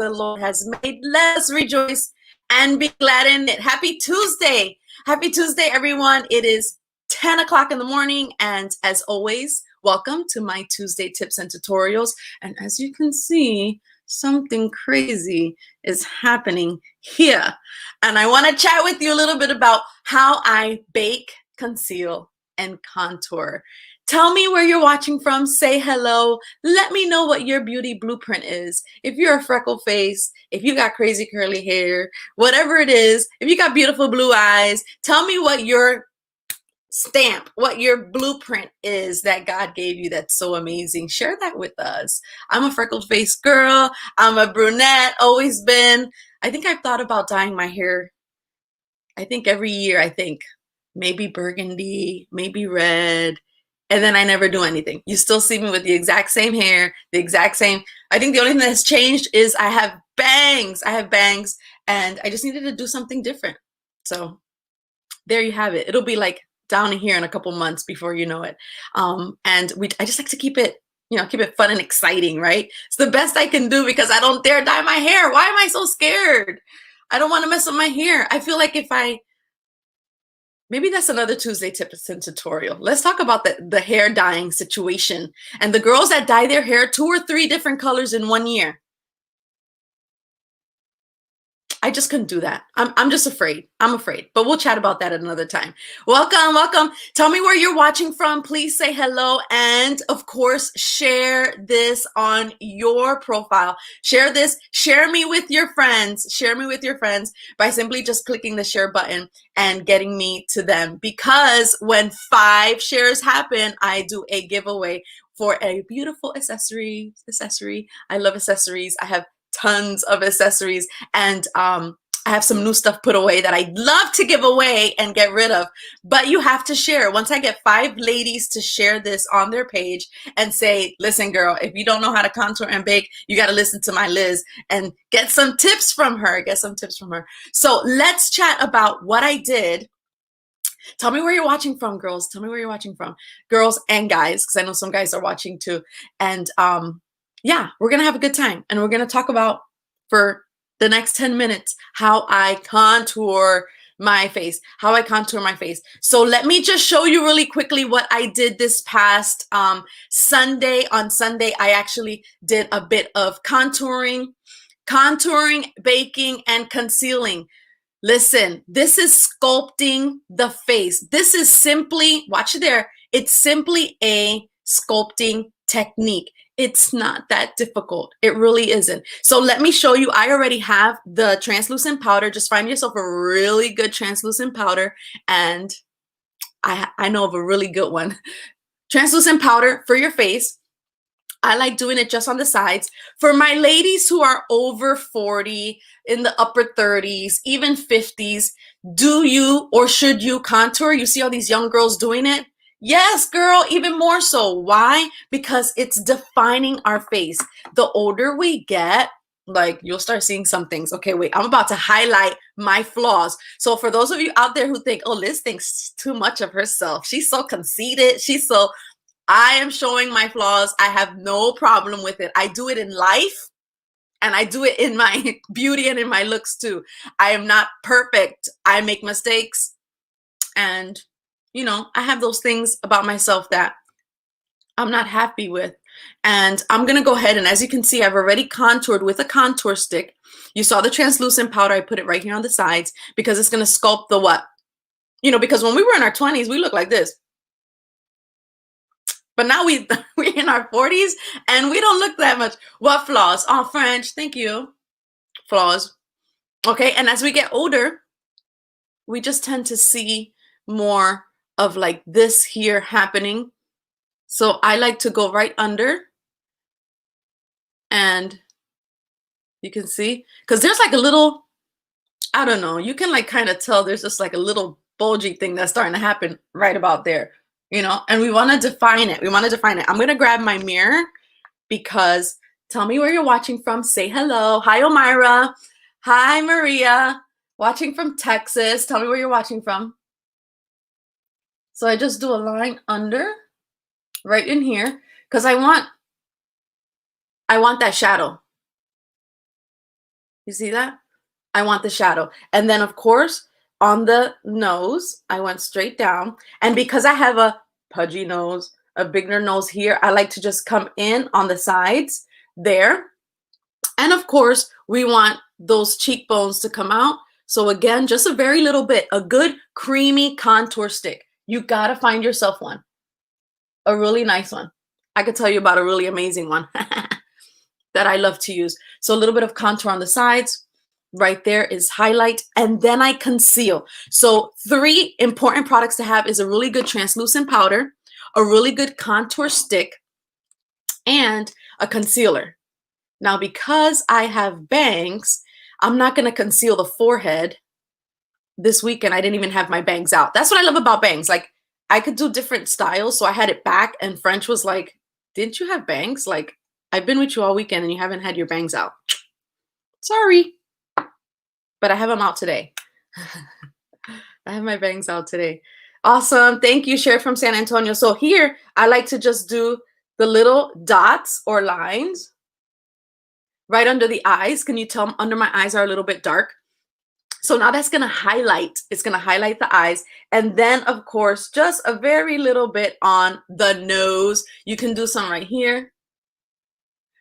the Lord has made. Let us rejoice and be glad in it. Happy Tuesday. Happy Tuesday, everyone. It is 10 o'clock in the morning. And as always, welcome to my Tuesday tips and tutorials. And as you can see, something crazy is happening here. And I want to chat with you a little bit about how I bake, conceal, and contour. Tell me where you're watching from. Say hello. Let me know what your beauty blueprint is. If you're a freckle face, if you got crazy curly hair, whatever it is, if you got beautiful blue eyes, tell me what your stamp, what your blueprint is that God gave you that's so amazing. Share that with us. I'm a freckled face girl. I'm a brunette, always been. I think I've thought about dyeing my hair. I think every year, maybe burgundy, maybe red. And then I never do anything. You still see me with the exact same hair, the exact same. I think the only thing that's changed is I have bangs. I have bangs, and I just needed to do something different. So there you have it. It'll be like down here in a couple months before you know it. I just like to keep it, keep it fun and exciting, right? It's the best I can do because I don't dare dye my hair. Why am I so scared? I don't want to mess up my hair. I feel like maybe that's another Tuesday tips and tutorial. Let's talk about the hair dyeing situation and the girls that dye their hair 2 or 3 different colors in 1 year. I just couldn't do that. I'm just afraid. I'm afraid, but we'll chat about that at another time. Welcome, welcome. Tell me where you're watching from. Please say hello. And of course, share this on your profile. Share this, share me with your friends. Share me with your friends by simply just clicking the share button and getting me to them. Because when 5 shares happen, I do a giveaway for a beautiful accessory. I love accessories. I have tons of accessories, and I have some new stuff put away that I'd love to give away and get rid of, but you have to share. Once I get 5 ladies to share this on their page and say, listen girl, if you don't know how to contour and bake, you got to listen to my Liz and get some tips from her. So let's chat about what I did. Tell me where you're watching from, girls. Tell me where you're watching from, girls and guys, because I know some guys are watching too. And yeah, we're going to have a good time. And we're going to talk about, for the next 10 minutes, how I contour my face, So let me just show you really quickly what I did this past Sunday. On Sunday, I actually did a bit of contouring, baking, and concealing. Listen, this is sculpting the face. This is simply, watch there, it's simply a sculpting technique. It's not that difficult. It really isn't. So let me show you. I already have the translucent powder. Just find yourself a really good translucent powder. And I know of a really good one. Translucent powder for your face. I like doing it just on the sides. For my ladies who are over 40, in the upper 30s, even 50s, do you or should you contour? You see all these young girls doing it? Yes, girl, even more so. Why? Because it's defining our face. The older we get, like, you'll start seeing some things. Okay, wait, I'm about to highlight my flaws. So for those of you out there who think, oh, Liz thinks too much of herself, she's so conceited, I am showing my flaws. I have no problem with it. I do it in life, and I do it in my beauty and in my looks too. I am not perfect. I make mistakes, and I have those things about myself that I'm not happy with. And I'm going to go ahead, and as you can see, I've already contoured with a contour stick. You saw the translucent powder. I put it right here on the sides because it's going to sculpt the what? Because when we were in our 20s, we looked like this. But now we're in our 40s and we don't look that much. What flaws? Oh, French. Thank you. Flaws. Okay. And as we get older, we just tend to see more of like this here happening. So I like to go right under, and you can see, because there's like a little, I don't know, you can like kind of tell there's just like a little bulgy thing that's starting to happen right about there. And we want to define it. I'm going to grab my mirror because tell me where you're watching from. Say hello. Hi, Omira. Hi, Maria. Watching from Texas. Tell me where you're watching from. So I just do a line under right in here because I want that shadow. You see that? I want the shadow. And then of course, on the nose, I went straight down. And because I have a pudgy nose, a bigger nose here, I like to just come in on the sides there. And of course, we want those cheekbones to come out. So again, just a very little bit, a good creamy contour stick. You gotta find yourself one, a really nice one. I could tell you about a really amazing one that I love to use. So a little bit of contour on the sides. Right there is highlight, and then I conceal. So 3 important products to have is a really good translucent powder, a really good contour stick, and a concealer. Now, because I have bangs, I'm not going to conceal the forehead this weekend. I didn't even have my bangs out. That's what I love about bangs. Like, I could do different styles. So I had it back, and French was like, didn't you have bangs? Like, I've been with you all weekend and you haven't had your bangs out. Sorry. But I have them out today. I have my bangs out today. Awesome. Thank you, Cher from San Antonio. So here, I like to just do the little dots or lines right under the eyes. Can you tell under my eyes are a little bit dark? So now that's going to highlight. It's going to highlight the eyes. And then, of course, just a very little bit on the nose. You can do some right here,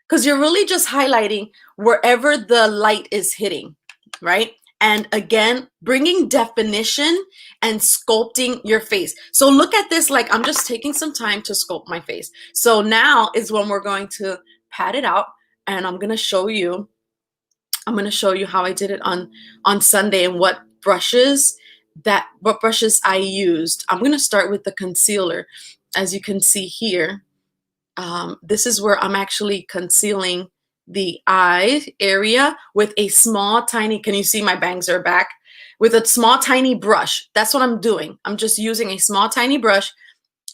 because you're really just highlighting wherever the light is hitting, right? And again, bringing definition and sculpting your face. So look at this, like I'm just taking some time to sculpt my face. So now is when we're going to pat it out, and I'm going to show you how I did it on Sunday and what brushes I used. I'm going to start with the concealer. As you can see here, this is where I'm actually concealing the eye area with a small, tiny, can you see my bangs are back? With a small, tiny brush. That's what I'm doing. I'm just using a small, tiny brush,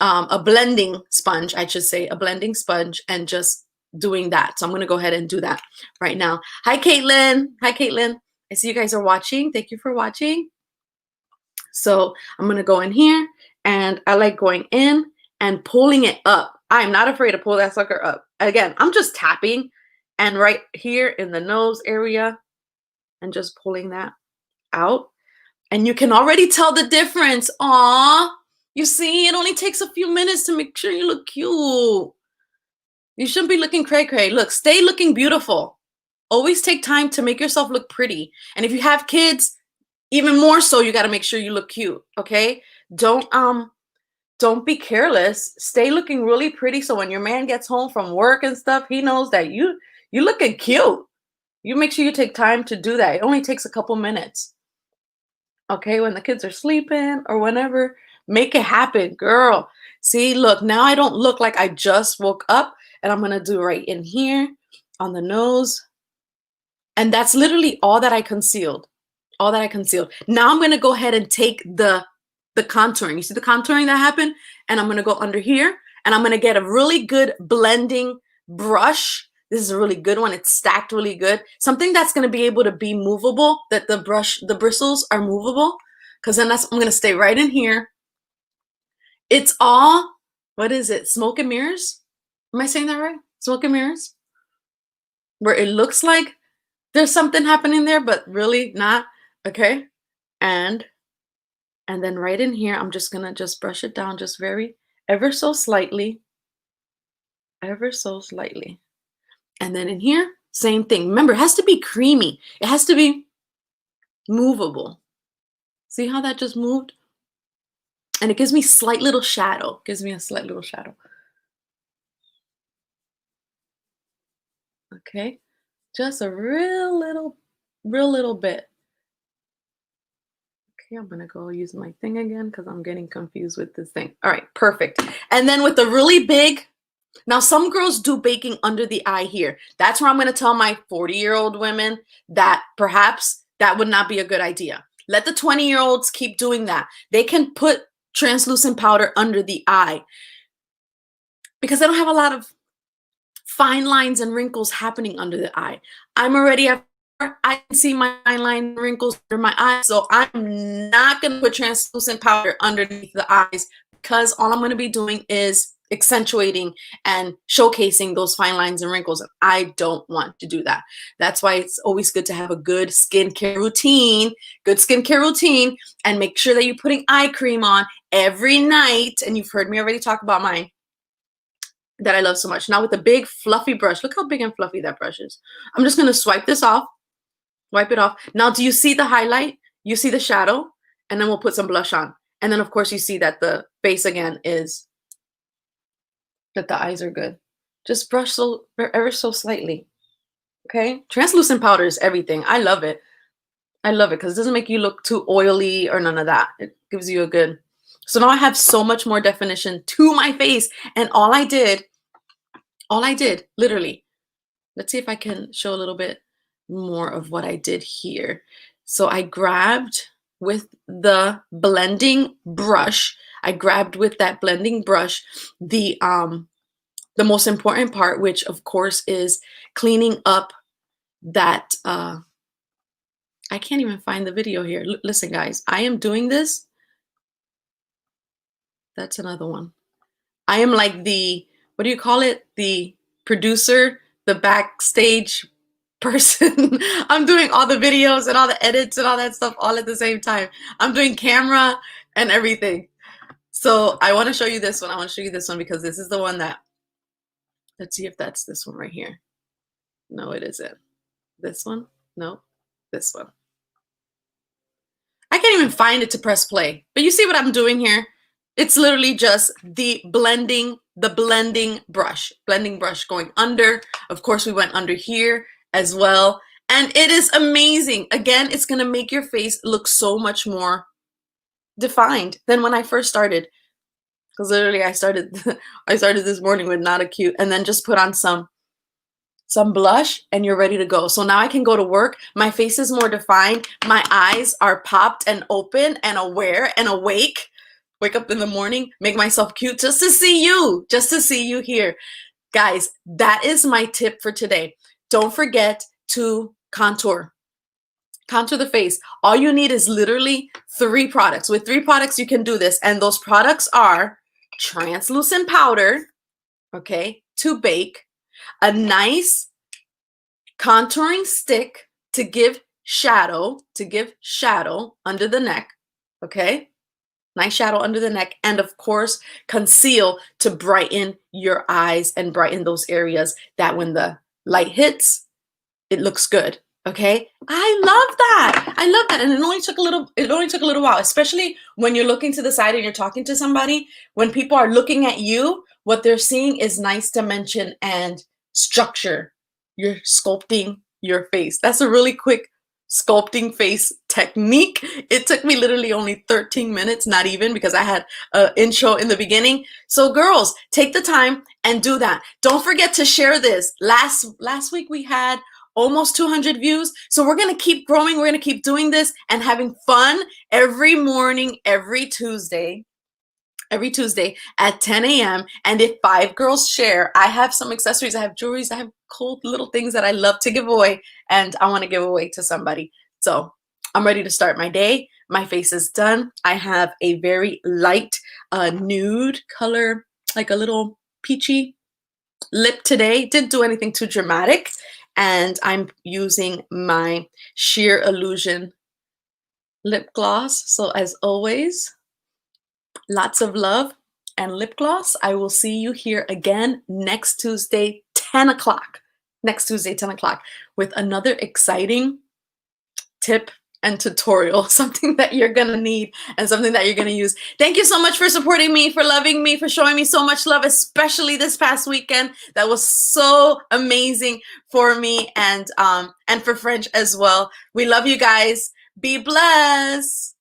a blending sponge, I should say, a blending sponge, and just doing that. So I'm going to go ahead and do that right now. Hi, Caitlin. Hi, Caitlin. I see you guys are watching. Thank you for watching. So I'm going to go in here, and I like going in and pulling it up. I'm not afraid to pull that sucker up. Again, I'm just tapping and right here in the nose area and just pulling that out. And you can already tell the difference. Aw, you see, it only takes a few minutes to make sure you look cute. You shouldn't be looking cray-cray. Look, stay looking beautiful. Always take time to make yourself look pretty. And if you have kids, even more so, you got to make sure you look cute, okay? Don't be careless. Stay looking really pretty, so when your man gets home from work and stuff, he knows that you're looking cute. You make sure you take time to do that. It only takes a couple minutes. Okay, when the kids are sleeping or whenever, make it happen, girl. See, look, now I don't look like I just woke up, and I'm going to do right in here on the nose. And that's literally all that I concealed. All that I concealed. Now I'm going to go ahead and take the contouring. You see the contouring that happened? And I'm going to go under here, and I'm going to get a really good blending brush. This is a really good one. It's stacked really good. Something that's going to be able to be movable, that the bristles are movable, because then I'm going to stay right in here. It's all, what is it? Smoke and mirrors? Am I saying that right? Smoke and mirrors? Where it looks like there's something happening there, but really not. Okay. And then right in here, I'm just going to just brush it down just ever so slightly. Ever so slightly. And then in here, same thing. Remember, it has to be creamy. It has to be movable. See how that just moved? And it gives me slight little shadow. Gives me a slight little shadow. Okay. Just a real little bit. Okay, I'm going to go use my thing again because I'm getting confused with this thing. All right, perfect. And then with the really big, now some girls do baking under the eye here. That's where I'm going to tell my 40-year-old women that perhaps that would not be a good idea. Let the 20-year-olds keep doing that. They can put translucent powder under the eye because they don't have a lot of fine lines and wrinkles happening under the eye. I'm already at, I can see my fine line wrinkles under my eyes, so I'm not going to put translucent powder underneath the eyes because all I'm going to be doing is accentuating and showcasing those fine lines and wrinkles. And I don't want to do that. That's why it's always good to have a good skincare routine, and make sure that you're putting eye cream on every night. And you've heard me already talk about mine that I love so much. Now with the big fluffy brush, look how big and fluffy that brush is. I'm just going to swipe this off, wipe it off. Now, do you see the highlight? You see the shadow? And then we'll put some blush on. And then of course you see that the face again is, that the eyes are good. Just brush so ever so slightly. Okay? Translucent powder is everything. I love it. I love it because it doesn't make you look too oily or none of that. It gives you a good. So now I have so much more definition to my face. And all I did, literally, let's see if I can show a little bit more of what I did here. So I grabbed with the blending brush, the most important part, which of course is cleaning up that, I can't even find the video here. Listen guys, I am doing this. That's another one. I am like the, what do you call it? The producer, the backstage person. I'm doing all the videos and all the edits and all that stuff all at the same time. I'm doing camera and everything. So I want to show you this one. I want to show you this one because this is the one that, let's see if that's this one right here. No, it isn't. This one? No, this one. I can't even find it to press play. But you see what I'm doing here? It's literally just the blending brush going under. Of course, we went under here as well. And it is amazing. Again, it's going to make your face look so much more defined than when I first started. Because literally I started this morning with not a cute, and then just put on some blush and you're ready to go. So now I can go to work. My face is more defined. My eyes are popped and open and aware and awake. Wake up in the morning, make myself cute just to see you here. Guys, that is my tip for today. Don't forget to contour the face. All you need is literally 3 products. With 3 products, you can do this. And those products are translucent powder, okay, to bake, a nice contouring stick to give shadow under the neck, okay? Nice shadow under the neck, and of course, conceal to brighten your eyes and brighten those areas that when the light hits, it looks good. Okay, I love that, and it only took a little while, especially when you're looking to the side and you're talking to somebody. When people are looking at you, what they're seeing is nice dimension and structure. You're sculpting your face. That's a really quick sculpting face technique. It took me literally only 13 minutes, not even, because I had an intro in the beginning. So girls, take the time and do that. Don't forget to share this. Last week we had almost 200 views. So we're going to keep growing. We're going to keep doing this and having fun every morning, every Tuesday at 10 a.m. And if 5 girls share, I have some accessories, I have jewelries, I have cool little things that I love to give away, and I want to give away to somebody. So I'm ready to start my day. My face is done. I have a very light nude color, like a little peachy lip today. Didn't do anything too dramatic. And I'm using my Sheer Illusion lip gloss. So as always, lots of love and lip gloss. I will see you here again next Tuesday, 10 o'clock. With another exciting tip and tutorial, something that you're gonna need and something that you're gonna use. Thank you so much for supporting me, for loving me, for showing me so much love, especially this past weekend. That was so amazing for me and for French as well. We love you guys. Be blessed.